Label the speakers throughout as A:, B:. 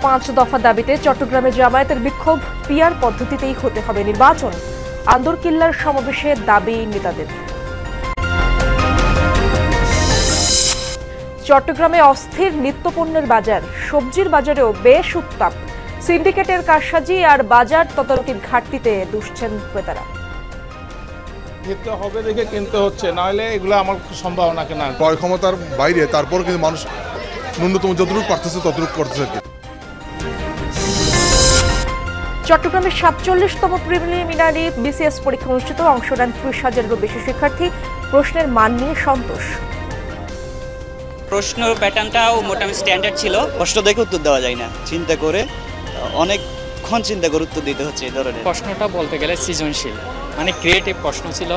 A: 5 দফা দাবিতে চট্টগ্রামে জামায়াতের বিক্ষোভ, পিআর পদ্ধতিতেই হতে হবে নির্বাচন। আন্দরকিল্লার সমাবেশে দাবি নেতাদের। চট্টগ্রামে অস্থির নিত্যপণ্যের বাজার, সবজির বাজারেও বেশ উত্তাপ। সিন্ডিকেটের কারসাজি আর বাজার তদারকির ঘাটতিতে দুষছেন ক্রেতারা।
B: কিনতে হবে দেখে কিনতে হচ্ছে, নাহলে এগুলো আমার সম্ভাবনা কেনা
C: ক্রয় ক্ষমতার বাইরে, তারপর কিন্তু মানুষ ন্যূনতম যতটুকু পারতেছে ততটুকু করতেছে।
A: চট্টগ্রামের 47তম প্রিলিমিনারি বিসিএস পরীক্ষা অনুষ্ঠিত, অংশ নেন 30,000-এরও বেশি শিক্ষার্থী। প্রশ্নের মান নিয়ে সন্তোষ।
D: প্রশ্ন প্যাটার্নটাও মোটামুটি স্ট্যান্ডার্ড ছিল। প্রশ্ন দেখে উত্তর দেওয়া যায় না, চিন্তা করে অনেকক্ষণ চিন্তা করে উত্তর দিতে হচ্ছে। এই ধরনের
E: প্রশ্নটা বলতে গেলে সৃজনশীল, মানে ক্রিয়েটিভ প্রশ্ন ছিল।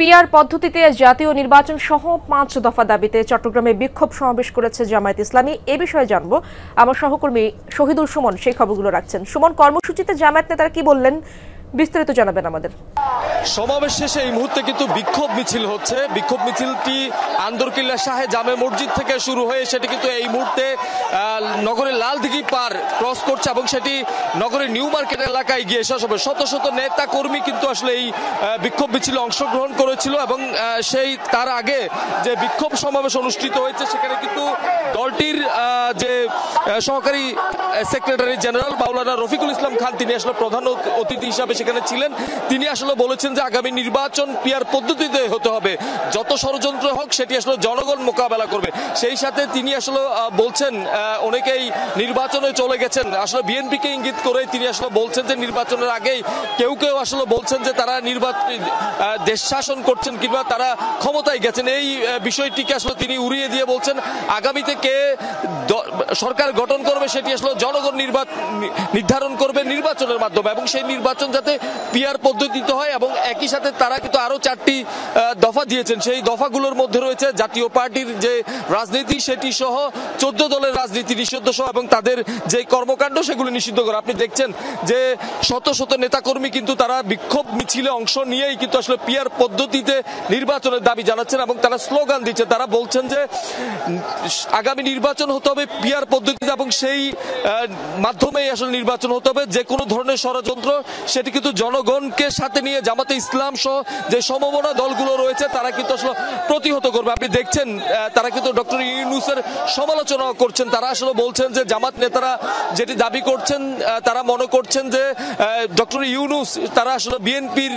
A: পিআর পদ্ধতিতে জাতীয় নির্বাচন সহ 5 দফা দাবিতে চট্টগ্রামে বিক্ষোভ সমাবেশ করেছে জামায়াত ইসলামী। এ বিষয়ে জানবো, আমার সহকর্মী শহীদুল সুমন সেই খবরগুলো রাখছেন। সুমন, কর্মসূচিতে জামায়াত নেতারা কি বললেন, বিস্তারিত জানাবেন আমাদের।
F: সমাবেশ শেষে এই মুহূর্তে কিন্তু বিক্ষোভ মিছিল হচ্ছে। বিক্ষোভ মিছিলটি আন্দরকিল্লা শাহে জামে মসজিদ থেকে শুরু হয়ে সেটি কিন্তু এই মুহূর্তে নগরের লালদিঘি পার ক্রস করছে এবং সেটি নগরের নিউ মার্কেট এলাকায় গিয়ে শেষ হবে। শত শত নেতা কর্মী কিন্তু আসলে এই বিক্ষোভ মিছিলে অংশগ্রহণ করেছিল এবং সেই তার আগে যে বিক্ষোভ সমাবেশ অনুষ্ঠিত হয়েছে সেখানে কিন্তু দলটির যে সহকারী সেক্রেটারি জেনারেল মাওলানা রফিকুল ইসলাম খান, তিনি আসলে প্রধান অতিথি হিসাবে সেখানে ছিলেন। তিনি আসলে বলেছেন যে আগামী নির্বাচন পিআর পদ্ধতিতে হতে হবে, যত ষড়যন্ত্র হোক সেটি আসলে জনগণ মোকাবেলা করবে। সেই সাথে তিনি আসলে বলছেন অনেকেই নির্বাচনে চলে গেছেন, আসলে বিএনপিকে ইঙ্গিত করে তিনি আসলে বলছেন যে নির্বাচনের আগেই কেউ কেউ আসলে বলছেন যে তারা দেশ শাসন করছেন কিংবা তারা ক্ষমতায় গেছেন। এই বিষয়টিকে আসলে তিনি উড়িয়ে দিয়ে বলছেন আগামীতে কে সরকার গঠন করবে সেটি আসলে জনগণ নির্ধারণ করবে নির্বাচনের মাধ্যমে, এবং সেই নির্বাচন যাতে পিআর পদ্ধতিতে হয়। এবং একই সাথে তারা কিন্তু আরো 4টি দফা দিয়েছেন। সেই দফাগুলোর মধ্যে রয়েছে জাতীয় পার্টির যে রাজনীতি সেটি সহ 14 দলের রাজনীতি নিষিদ্ধ সহ এবং তাদের যে কর্মকাণ্ড সেগুলো নিষিদ্ধ করা। আপনি দেখছেন যে শত শত নেতাকর্মী কিন্তু তারা বিক্ষোভ মিছিলে অংশ নিয়েই কিন্তু আসলে পিআর পদ্ধতিতে নির্বাচনের দাবি জানাচ্ছেন এবং তারা স্লোগান দিচ্ছেন। তারা বলছেন যে আগামী নির্বাচন হতে হবে পিআর পদ্ধতিতে এবং সেই মাধ্যমেই আসলে নির্বাচন হতে হবে। যে কোনো ধরনের ষড়যন্ত্র সেটি কিন্তু জনগণকে সাথে নিয়ে জামাতে ইসলাম সহ যে সমমনা দলগুলো রয়েছে তারা কিন্তু আসলে প্রতিহত করবে। আপনি দেখছেন তারা কিন্তু ডক্টর ইউনূসের সমালোচনা করছেন। তারা আসলে বলছেন যে জামাত নেতারা যেটি দাবি করছেন, তারা মনে করছেন যে ডক্টর ইউনূস তারা আসলে বিএনপির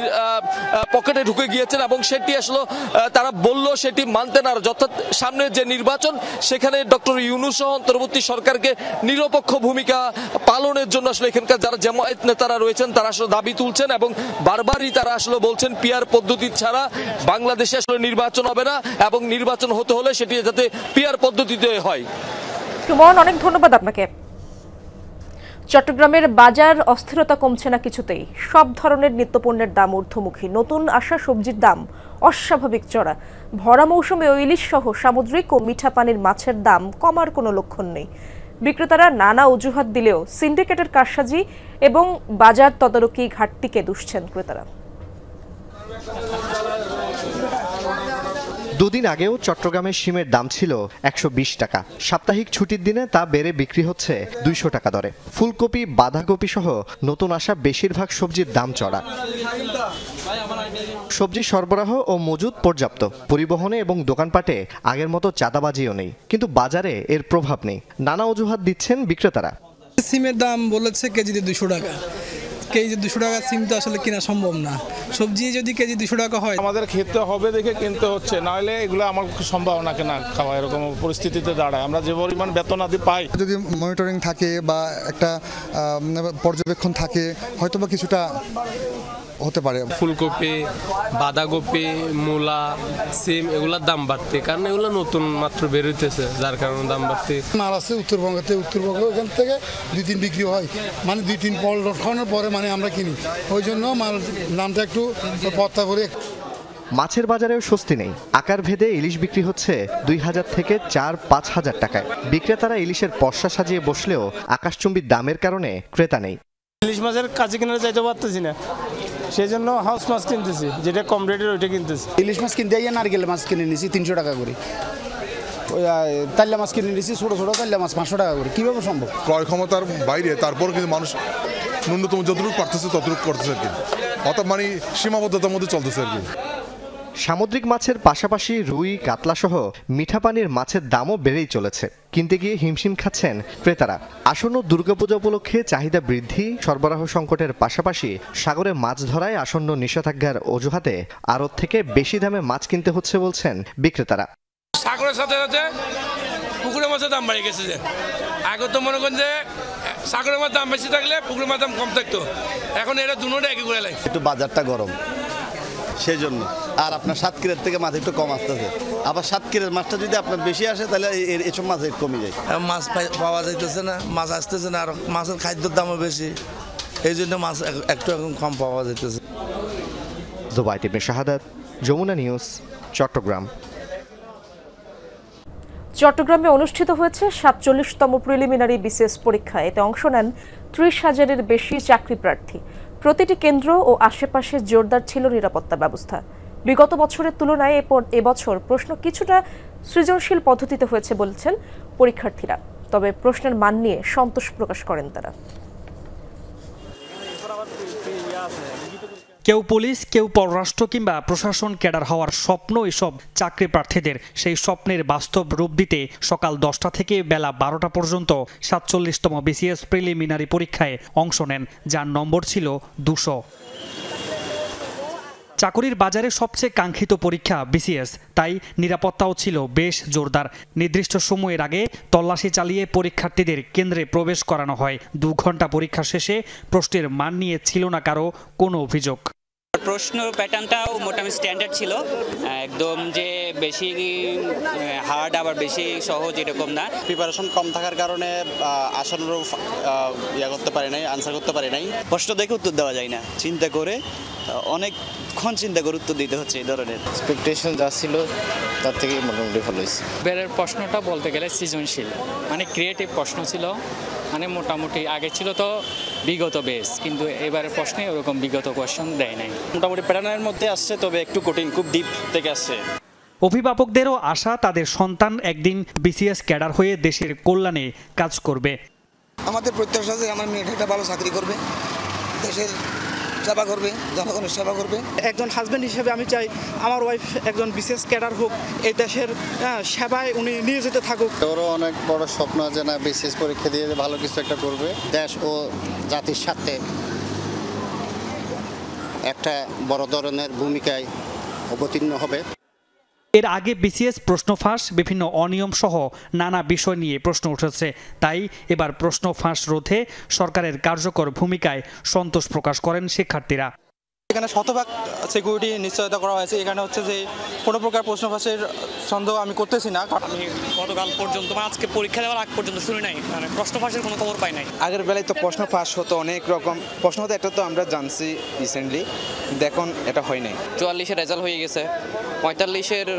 F: পকেটে ঢুকে গিয়েছেন এবং সেটি আসলে তারা বলল সেটি মানতে না। অর্থাৎ সামনে যে নির্বাচন সেখানে ডক্টর ইউনূস সহ অন্তর্বর্তী সরকারকে নিরপেক্ষ ভূমিকা পালনের জন্য আসলে এখানকার যারা জামায়াত নেতারা রয়েছেন তারা আসলে দাবি তুলছেন এবং বারবারই তারা আসলে বলছেন পিআর পদ্ধতি ছাড়া বাংলাদেশে আসলে নির্বাচন হবে না এবং নির্বাচন হতে হলে সেটি যাতে পিআর পদ্ধতিতে হয়।
A: সুমন, অনেক ধন্যবাদ আপনাকে। চট্টগ্রামের বাজার অস্থিরতা কমছে না কিছুতেই। সব ধরনের নিত্যপণ্যের দাম ঊর্ধ্বমুখী। নতুন আসা সবজির দাম অস্বাভাবিক চড়া। ভরা মৌসুমে ইলিশ সহ সামুদ্রিক ও মিঠা পানির মাছের দাম কমার কোনো লক্ষণ নেই। বিক্রেতারা নানা অজুহাত দিলেও সিন্ডিকেটের কারসাজি এবং বাজার তদারকি ঘাটতিকে দুষছেন ক্রেতারা।
G: দুদিন আগেও চট্টগ্রামের শিমের দাম ছিল 120 টাকা। সাপ্তাহিক ছুটির দিনে তা বেড়ে বিক্রি হচ্ছে 200 টাকা দরে। ফুলকপি, বাঁধাকপি সহ নতুন আসা বেশিরভাগ সবজির দাম চড়া। সবজি সরবরাহ ও মজুদ পর্যাপ্ত। পরিবহনে এবং দোকানপাটে আগের মতো চাঁদাবাজিও নেই, কিন্তু বাজারে এর প্রভাব নেই। নানা অজুহাত দিচ্ছেন বিক্রেতারা।
H: সিমের দাম বলেছে কেজিতে 200 টাকা। কেজি 200 টাকা সিম তো আসলে কেনা সম্ভব না। সবজি যদি কেজি 200 টাকা হয়,
B: আমাদের খেতে হবে দেখে কিনতে হচ্ছে, নাহলে এগুলো আমার সম্ভাবনা কেনা খাওয়া এরকম পরিস্থিতিতে দাঁড়ায়। আমরা যে পরিমাণ বেতন আদি পাই,
I: যদি মনিটরিং থাকে বা একটা পর্যবেক্ষণ থাকে হয়তো বা কিছুটা হতে পারে।
J: ফুলকপি, বাঁধাকপি, মূলা, সিম এগুলোর দাম বাড়তে, কারণ এগুলো নতুন মাত্র বেরোতেছে, যার কারণে দাম বাড়তে।
I: মাল আছে উত্তরবঙ্গ ওখান থেকে 2-3 বিক্রি হয়, মানে 2-3 পল খাওয়ানোর পরে মানে আমরা কিনি, ওই জন্য মাল দামটা একটু পত্তা করে।
G: মাছের বাজারেও স্বস্তি নেই। আকার ভেদে ইলিশ বিক্রি হচ্ছে 2,000 থেকে 4-5 হাজার টাকায়। বিক্রেতারা ইলিশের পসরা সাজিয়ে বসলেও আকাশচুম্বী দামের কারণে ক্রেতা নেই।
K: ইলিশ মাছের কাছে কিনে যাইতে পারতেছি না, সেই জন্য হাউস মাছ কিনতেছি, যেটা কম রেটের ওইটা কিনতেছি।
L: ইলিশ মাছ কিনতে গিয়ে নারকেল মাছ কিনে নিয়েছি 300 টাকা করে, ওই তাল্লা মাছ কিনে নিয়েছি ছোটো ছোটো তাল্লা মাছ 500 টাকা করে। কীভাবে সম্ভব?
C: ক্রয় ক্ষমতার বাইরে তারপর কিন্তু মানুষ ন্যূনতম যতটুকু পারতেছে ততটুকু করতেছে আর কি, অর্থাৎ মানে সীমাবদ্ধতার মধ্যে চলতেছে আর কি।
G: সামুদ্রিক মাছের পাশাপাশি রুই, কাতলা সহ মিঠা পানির মাছের দামও বেড়েই চলেছে। কিনতে গিয়ে হিমশিম খাচ্ছেন ক্রেতারা। আসন্ন দুর্গাপূজা উপলক্ষে চাহিদা বৃদ্ধি, সরবরাহ সংকটের পাশাপাশি সাগরে মাছ ধরায় আসন্ন নিষেধাজ্ঞার অজুহাতে আড়ত থেকে বেশি দামে মাছ কিনতে হচ্ছে বলছেন বিক্রেতারা।
M: সাগরের সাথে সাথে পুকুরের মাছের দাম বেড়ে গেছে। যে আগে তো মনে করেন যে সাগরের মাছ দাম বেশি থাকলে পুকুরের মাছ দাম কম থাকতো, এখন এটা দুটোটা একই করে লাগে।
N: একটু বাজারটা গরম সেই জন্য, আর আপনার সাতক্ষীরার থেকে মাছ একটু কম আসতেছে। আবার সাতক্ষীরার মাছটা যদি আপনার বেশি আসে তাহলে এসব মাছ একটু কমে যায়।
O: মাছ পাওয়া যাইতেছে না, মাছ আসতেছে না, আর মাছের খাদ্যের দামও বেশি, এই জন্য মাছ একটু এখন কম পাওয়া যাইতেছে।
G: জুবাইদ ইবনে শাহাদাত, যমুনা নিউজ, চট্টগ্রাম।
A: চট্টগ্রামে অনুষ্ঠিত হয়েছে 47তম প্রিলিমিনারি বিসিএস পরীক্ষা। এতে অংশ নেন 30,000-এর বেশি চাকরি প্রার্থী। প্রতিটি কেন্দ্র ও আশেপাশে জোরদার ছিল নিরাপত্তা ব্যবস্থা। বিগত বছরের তুলনায় এবছর প্রশ্ন কিছুটা সৃজনশীল পদ্ধতিতে হয়েছে বলছেন পরীক্ষার্থীরা, তবে প্রশ্নের মান নিয়ে সন্তোষ প্রকাশ করেন তারা।
P: কেউ পুলিশ, কেউ পররাষ্ট্র কিংবা প্রশাসন ক্যাডার হওয়ার স্বপ্ন এসব চাকরি প্রার্থীদের। সেই স্বপ্নের বাস্তব রূপ দিতে সকাল 10টা থেকে বেলা 12টা পর্যন্ত 47তম বিসিএস প্রিলিমিনারি পরীক্ষায় অংশ নেন, যার নম্বর ছিল 200। চাকরির বাজারে সবচেয়ে কাঙ্ক্ষিত পরীক্ষা বিসিএস, তাই নিরাপত্তাও ছিল বেশ জোরদার। নির্দিষ্ট সময়ের আগে তল্লাশি চালিয়ে পরীক্ষার্থীদের কেন্দ্রে প্রবেশ করানো হয়। 2 ঘন্টা পরীক্ষা শেষে প্রশ্নের মান নিয়ে ছিল না কারো কোনো অভিযোগ।
D: প্রশ্ন প্যাটার্নটাও মোটামুটি স্ট্যান্ডার্ড ছিল, একদম যে বেশি হার্ড আবার বেশি সহজ এরকম না।
N: প্রিপারেশন কম থাকার কারণে আসানোর করতে পারি নাই, আনসার করতে পারি নাই।
D: প্রশ্ন দেখে উত্তর দেওয়া যায় না, চিন্তা করে অনেকক্ষণ চিন্তা করে উত্তর দিতে হচ্ছে। এই ধরনের
Q: এক্সপেকটেশন যা ছিল তার থেকে মোটামুটি ভালো হয়েছে।
E: এবারের প্রশ্নটা বলতে গেলে সৃজনশীল, মানে ক্রিয়েটিভ প্রশ্ন ছিল, মানে মোটামুটি আগে ছিল তো বিগত বেস, কিন্তু এবারের প্রশ্নে ওরকম বিগত কোয়েশ্চন দেয় নাই।
D: মোটামুটি প্যাটার্নের মধ্যে আসছে, তবে একটু কঠিন, খুব ডিপ থেকে আসছে।
P: অভিভাবকদেরও আশা তাদের সন্তান একদিন বিসিএস ক্যাডার হয়ে দেশের কল্যাণে কাজ করবে।
R: আমাদের প্রত্যাশা যে আমার মেয়েটা একটা ভালো চাকরি করবে, দেশের সেবা করবে, জনগণের সেবা করবে।
S: একজন হাজব্যান্ড হিসেবে আমি চাই আমার ওয়াইফ একজন বিসিএস ক্যাডার হোক, এই দেশের সেবায় উনি নিয়ে যেতে থাকুক।
N: ওরও অনেক বড় স্বপ্ন আছে না, বিসিএস পরীক্ষা দিয়ে ভালো কিছু একটা করবে, দেশ ও জাতির সাথে একটা বড় ধরনের ভূমিকায় অবতীর্ণ হবে।
P: এর আগে বিসিএস প্রশ্ন ফাঁস, বিভিন্ন অনিয়ম সহ নানা বিষয় নিয়ে প্রশ্ন উঠেছে। তাই এবার প্রশ্ন ফাঁস রোধে সরকারের কার্যকর ভূমিকায় সন্তোষ প্রকাশ করেন শিক্ষার্থীরা।
T: এখানে শতভাগ সিকিউরিটি নিশ্চয়তা করা হয়েছে। এখানে হচ্ছে যে কোনো প্রকার প্রশ্ন ফাঁসের সন্দেহ আমি করতেছি না।
U: আমি গতকাল পর্যন্ত, আজকে পরীক্ষা দেওয়ার আগ পর্যন্ত শুনি নাই, মানে প্রশ্ন ফাঁসের কোনো খবর পাই নাই।
T: আগের বেলায় তো প্রশ্ন ফাঁস হতো অনেক রকম প্রশ্ন হতো, এটা তো আমরা জানছি রিসেন্টলি, দেখুন এটা হয় নাই।
V: 44-এর রেজাল্ট হয়ে গেছে, 45-এর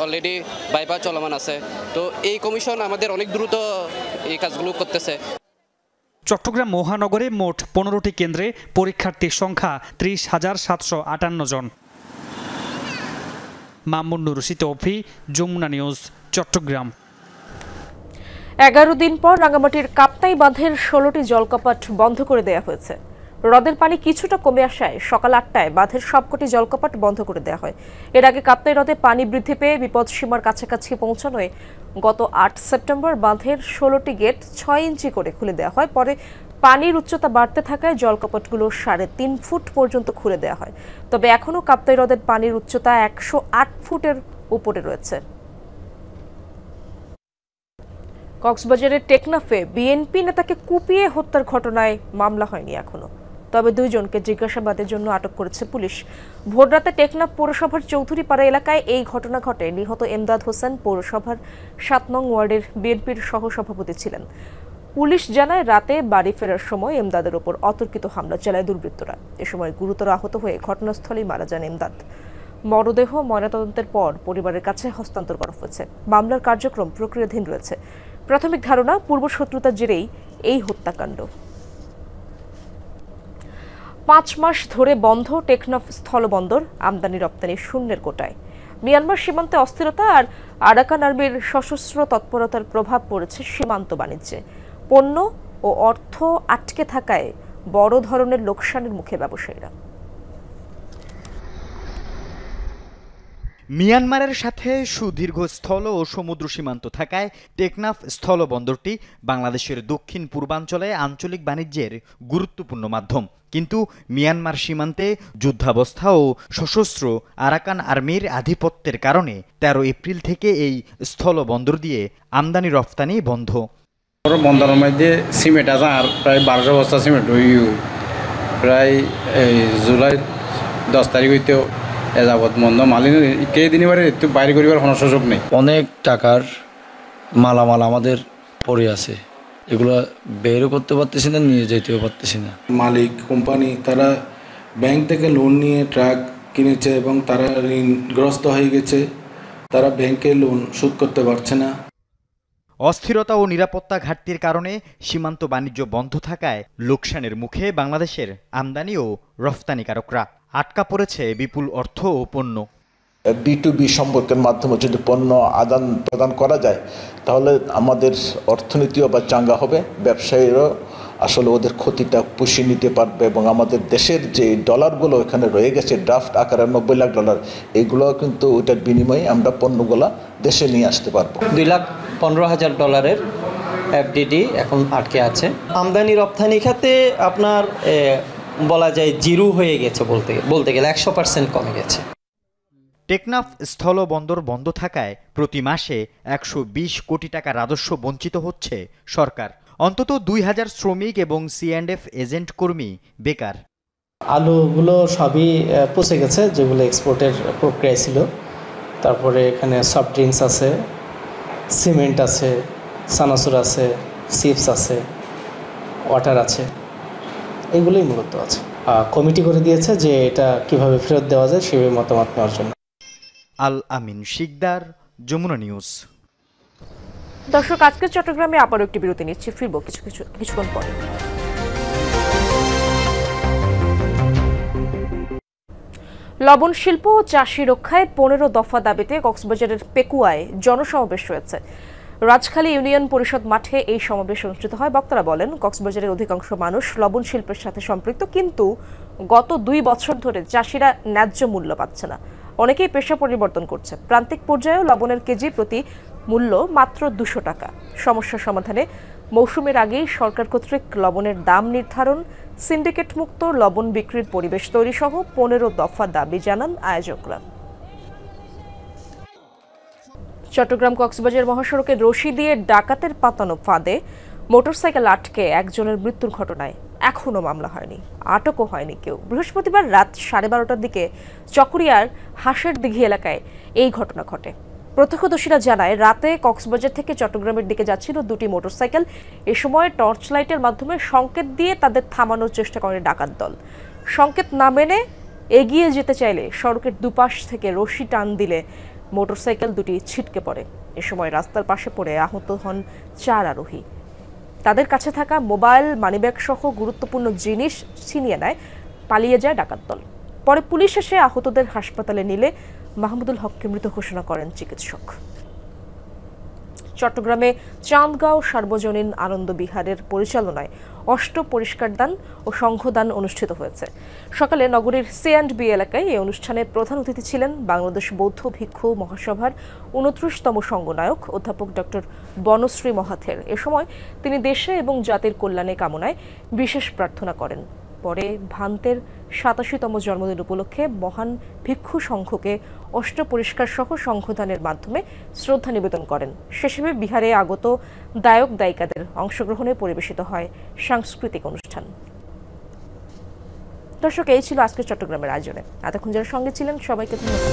V: অলরেডি বাইপাস চলমান আছে। তো এই কমিশন আমাদের অনেক দ্রুত এই কাজগুলো করতেছে।
P: চট্টগ্রাম মহানগরে মোট 15টি কেন্দ্রে পরীক্ষার্থীর সংখ্যা 30,758 জন। মামুন নুর তৌফি, যমুনা নিউজ, চট্টগ্রাম।
A: 11 দিন পর রাঙ্গামাটির কাপ্তাই বাঁধের 16টি জলকপাট বন্ধ করে দেওয়া হয়েছে। হ্রদের পানি কিছুটা কমে আসায় সকাল 8টায় বাঁধের সবকটি জলকপাট বন্ধ করে দেওয়া হয়। এর আগে কাপ্তাই হ্রদে পানি বৃদ্ধি পেয়ে বিপদসীমার কাছাকাছি পৌঁছানোয় গত 8 সেপ্টেম্বর বাঁধের 16টি গেট 6 ইঞ্চি করে খুলে দেওয়া হয়। পরে পানির উচ্চতা বাড়তে থাকায় জলকপাটগুলো 3.5 ফুট পর্যন্ত খুলে দেওয়া হয়। তবে এখনও কাপ্তাই হ্রদের পানির উচ্চতা 108 ফুটের উপরে রয়েছে। কক্সবাজারের টেকনাফে বিএনপি নেতাকে কুপিয়ে হত্যার ঘটনায় মামলা হয়নি এখনো, তবে 2 জনকে জিজ্ঞাসাবাদের জন্য আটক করেছে পুলিশ। ভোররাতে টেকনাফ পৌরসভার চৌধুরীপাড়া এলাকায় এই ঘটনা ঘটে। নিহত এমদাদ হোসেন পৌরসভার 7 নং ওয়ার্ডের বিএনপির সহসভাপতি ছিলেন। পুলিশ জানায় রাতে বাড়ি ফেরার সময় এমদাদের ওপর অতর্কিত হামলা চালায় দুর্বৃত্তরা। এ সময় গুরুতর আহত হয়ে ঘটনাস্থলেই মারা যান এমদাদ। মরদেহ ময়নাতদন্তের পর পরিবারের কাছে হস্তান্তর করা হয়েছে। মামলার কার্যক্রম প্রক্রিয়াধীন রয়েছে। প্রাথমিক ধারণা, পূর্বশত্রুতার জেরেই এই হত্যাকাণ্ড। 5 মাস ধরে বন্ধ টেকনাফ স্থলবন্দর, আমদানি রপ্তানি শূন্যের কোটায়। মিয়ানমার সীমান্তে অস্থিরতা আর আরাকান আর্মির সশস্ত্র তৎপরতার প্রভাব পড়েছে সীমান্ত বাণিজ্যে। পণ্য ও অর্থ আটকে থাকায় বড় ধরনের লোকসানের মুখে ব্যবসায়ীরা।
F: মিয়ানমারের সাথে সুদীর্ঘ স্থল ও সমুদ্র সীমান্ত থাকায় টেকনাফ স্থলবন্দরটি বাংলাদেশের দক্ষিণ পূর্বাঞ্চলে আঞ্চলিক বাণিজ্যের গুরুত্বপূর্ণ মাধ্যম। কিন্তু মিয়ানমার সীমান্তে যুদ্ধাবস্থা ও সশস্ত্র আরাকান আর্মির আধিপত্যের কারণে 13 এপ্রিল থেকে এই স্থলবন্দর দিয়ে আমদানি রফতানি বন্ধ।
H: বন্দরের মধ্যে সিমেন্ট আছে আর প্রায় 1200 বস্তা সিমেন্ট প্রায় জুলাই 10 তারিখ হইতেও এযাবৎ বন্ধ। মালিক কেদিনই বারে একটু বাইরে করিবার কোনো সুযোগ নেই।
W: অনেক টাকার মালামাল আমাদের পড়ে আছে, এগুলো বেরও করতে পারতেছি না, নিয়ে যেতেও পারতেছি না।
X: মালিক কোম্পানি তারা ব্যাংক থেকে লোন নিয়ে ট্রাক কিনেছে এবং তারা ঋণগ্রস্ত হয়ে গেছে, তারা ব্যাংকে লোন শোধ করতে পারছে না।
F: অস্থিরতা ও নিরাপত্তা ঘাটতির কারণে সীমান্ত বাণিজ্য বন্ধ থাকায় লোকসানের মুখে বাংলাদেশের আমদানি ও রফতানিকারকরা। আটকা পড়েছে বিপুল অর্থ ও পণ্য।
Y: B2B সম্পর্কের মাধ্যমে যদি পণ্য আদান প্রদান করা যায় তাহলে আমাদের অর্থনীতিও বা চাঙ্গা হবে, ব্যবসায়ীরাও আসলে ওদের ক্ষতিটা পুষিয়ে নিতে পারবে এবং আমাদের দেশের যে ডলারগুলো এখানে রয়ে গেছে ড্রাফট আকারে $90 লাখ, এগুলো কিন্তু ওইটার বিনিময়ে আমরা পণ্যগুলো দেশে নিয়ে আসতে পারবো।
Z: $2,15,000 FDD এখন আটকে আছে। আমদানি রপ্তানি খাতে আপনার বলা যায় জিরো হয়ে গেছে, বলতে গেলে 100% কমে গেছে।
F: টেকনাফ স্থলবন্দর বন্ধ থাকায় প্রতি মাসে 120 কোটি টাকা রাজস্ব বঞ্চিত হচ্ছে সরকার। অন্তত 2000 শ্রমিক এবং C&F এজেন্ট কর্মী বেকার।
Z: আলুগুলো সবই পচে গেছে, যেগুলো এক্সপোর্টের প্রক্রিয়া ছিল। তারপরে এখানে সফট ড্রিঙ্কস আছে, সিমেন্ট আছে, সানাসুর আছে, চিপস আছে, ওয়াটার আছে, এগুলোই মূলত আছে। কমিটি করে দিয়েছে যে এটা কিভাবে ফেরত দেওয়া যায় সেই মতামত নেওয়ার জন্য।
F: আল আমিন শিকদার, যমুনা নিউজ।
A: দর্শক, আজকে চট্টগ্রামে আবারও একটি বিরতি নিচ্ছি, ফিরবো কিছুক্ষণ পরে। লবণ শিল্প ও চাষি রক্ষায় 15 দফা দাবিতে কক্সবাজারের পেকুয়ায় জনসমাবেশ হয়েছে। রাজখালী ইউনিয়ন পরিষদ মাঠে এই সমাবেশ অনুষ্ঠিত হয়। বক্তারা বলেন, কক্সবাজারের অধিকাংশ মানুষ লবণ শিল্পের সাথে সম্পৃক্ত, কিন্তু গত 2 বছর ধরে চাষিরা ন্যায্য মূল্য পাচ্ছে না। অনেকেই পেশা পরিবর্তন করছে। প্রান্তিক পর্যায়েও লবণের কেজি প্রতি মূল্য মাত্র 200 টাকা। সমস্যা সমাধানে মৌসুমের আগেই সরকার কর্তৃক লবণের দাম নির্ধারণ, সিন্ডিকেট মুক্ত লবণ বিক্রির পরিবেশ তৈরি সহ 15 দফা দাবি জানান আয়োজকরা। চট্টগ্রাম কক্সবাজার মহাসড়কে রশি দিয়ে ডাকাতের পাতানো ফাঁদে মোটরসাইকেল আটকে একজনের মৃত্যুর ঘটনায় এখনো মামলা হয়নি, আটকও হয়নি কেউ। বৃহস্পতিবার রাত 12:30টার দিকে চকরিয়ার হাঁসের দিঘি এলাকায় এই ঘটনা ঘটে। প্রত্যক্ষদর্শীরা জানায়, রাতে কক্সবাজার থেকে চট্টগ্রামের দিকে যাচ্ছিল 2টি মোটরসাইকেল। এ সময় টর্চ লাইটের মাধ্যমে সংকেত দিয়ে তাদের থামানোর চেষ্টা করে ডাকাত দল। সংকেত না মেনে এগিয়ে যেতে চাইলে সড়কের দুপাশ থেকে রশি টান দিলে মোটরসাইকেল দুটি ছিটকে পড়ে। এ সময় রাস্তার পাশে পড়ে আহত হন 4 আরোহী। তাদের কাছে থাকা মোবাইল, মানিব্যাগ সহ গুরুত্বপূর্ণ জিনিস ছিনিয়ে নেয়, পালিয়ে যায় ডাকাত দল। পরে পুলিশ এসে আহতদের হাসপাতালে নিলে মাহমুদুল হককে মৃত ঘোষণা করেন চিকিৎসক। চট্টগ্রামে চাঁদগাঁও সার্বজনীন আনন্দ বিহারের পরিচালনায় অষ্ট পরিষ্কার দান ও সংঘদান অনুষ্ঠিত হয়েছে। সকালে নগরীর C&B এলাকায় এই অনুষ্ঠানে প্রধান অতিথি ছিলেন বাংলাদেশ বৌদ্ধ ভিক্ষু মহাসভার 29তম সংঘনায়ক অধ্যাপক ডক্টর বনশ্রী মহাথের। এ সময় তিনি দেশে এবং জাতির কল্যাণে কামনায় বিশেষ প্রার্থনা করেন। পরে ভান্তের 87তম জন্মদিন উপলক্ষে মহান ভিক্ষু সংঘকে অষ্ট পরিষ্কার সহ সংঘদানের মাধ্যমে শ্রদ্ধা নিবেদন করেন। শেষে বিহারে আগত দায়ক দায়িকাদের অংশগ্রহণে পরিবেশিত হয় সাংস্কৃতিক অনুষ্ঠান। দর্শক, এই ছিল আজকের চট্টগ্রামের আয়োজনে। এতক্ষণ যারা সঙ্গে ছিলেন সবাইকে ধন্যবাদ।